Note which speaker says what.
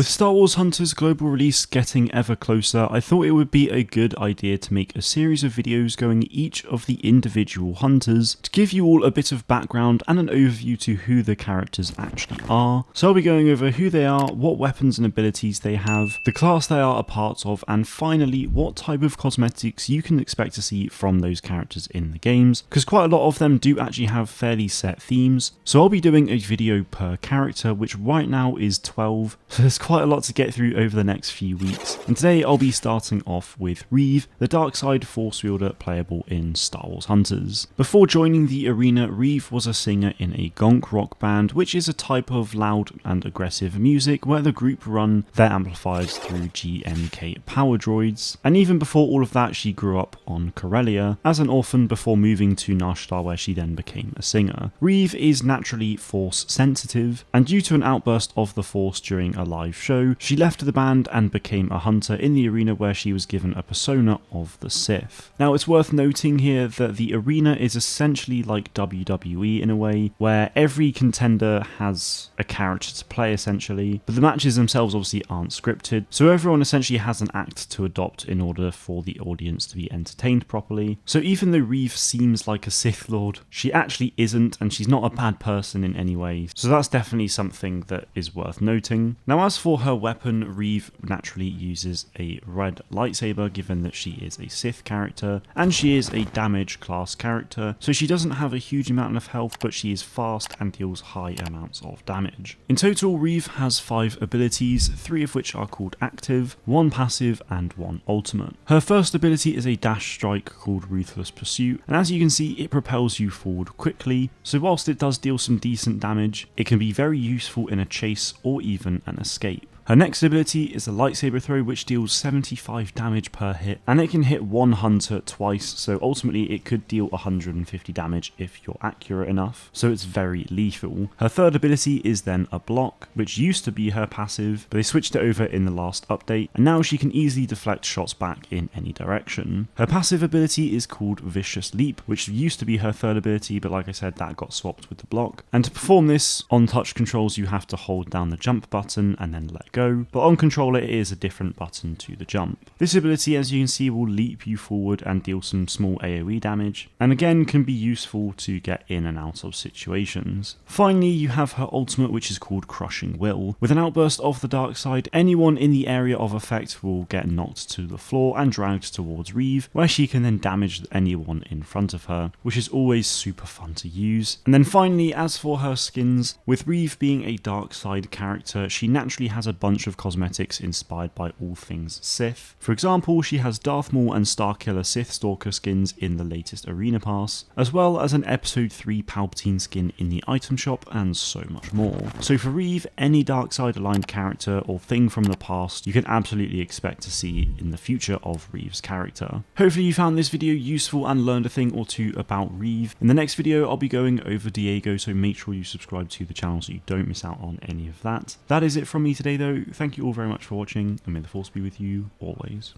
Speaker 1: With Star Wars Hunters global release getting ever closer, I thought it would be a good idea to make a series of videos going each of the individual hunters to give you all a bit of background and an overview to who the characters actually are. So I'll be going over who they are, what weapons and abilities they have, the class they are a part of, and finally what type of cosmetics you can expect to see from those characters in the games, because quite a lot of them do actually have fairly set themes. So I'll be doing a video per character, which right now is 12, so there's quite a lot to get through over the next few weeks. And today I'll be starting off with Rieve, the dark side force wielder playable in Star Wars Hunters. Before joining the arena, Rieve was a singer in a gonk rock band, which is a type of loud and aggressive music where the group run their amplifiers through GMK power droids. And even before all of that, she grew up on Corellia as an orphan before moving to Nashtar, where she then became a singer. Rieve is naturally force sensitive, and due to an outburst of the force during a live show, she left the band and became a hunter in the arena, where she was given a persona of the Sith. Now it's worth noting here that the arena is essentially like WWE in a way, where every contender has a character to play essentially, but the matches themselves obviously aren't scripted, so everyone essentially has an act to adopt in order for the audience to be entertained properly. So even though Rieve seems like a Sith Lord, she actually isn't, and she's not a bad person in any way, so that's definitely something that is worth noting. Now as for her weapon, Rieve naturally uses a red lightsaber, given that she is a Sith character, and she is a damage class character, so she doesn't have a huge amount of health, but she is fast and deals high amounts of damage. In total, Rieve has 5 abilities, 3 of which are called active, 1 passive, and 1 ultimate. Her first ability is a dash strike called Ruthless Pursuit, and as you can see, it propels you forward quickly, so whilst it does deal some decent damage, it can be very useful in a chase or even an escape. Her next ability is a lightsaber throw, which deals 75 damage per hit, and it can hit one hunter twice, so ultimately it could deal 150 damage if you're accurate enough, so it's very lethal. Her third ability is then a block, which used to be her passive, but they switched it over in the last update, and now she can easily deflect shots back in any direction. Her passive ability is called Vicious Leap, which used to be her third ability, but like I said, that got swapped with the block. And to perform this, on touch controls you have to hold down the jump button and then let go, but on controller it is a different button to the jump. This ability, as you can see, will leap you forward and deal some small AoE damage, and again can be useful to get in and out of situations. Finally, you have her ultimate, which is called Crushing Will. With an outburst of the dark side, anyone in the area of effect will get knocked to the floor and dragged towards Rieve, where she can then damage anyone in front of her, which is always super fun to use. And then finally, as for her skins, with Rieve being a dark side character, she naturally has a bunch of cosmetics inspired by all things Sith. For example, she has Darth Maul and Starkiller Sith Stalker skins in the latest Arena Pass, as well as an Episode 3 Palpatine skin in the item shop, and so much more. So for Rieve, any dark side aligned character or thing from the past you can absolutely expect to see in the future of Rieve's character. Hopefully you found this video useful and learned a thing or two about Rieve. In the next video I'll be going over Diego, so make sure you subscribe to the channel so you don't miss out on any of that. That is it from me today though. Thank you all very much for watching, and may the force be with you always.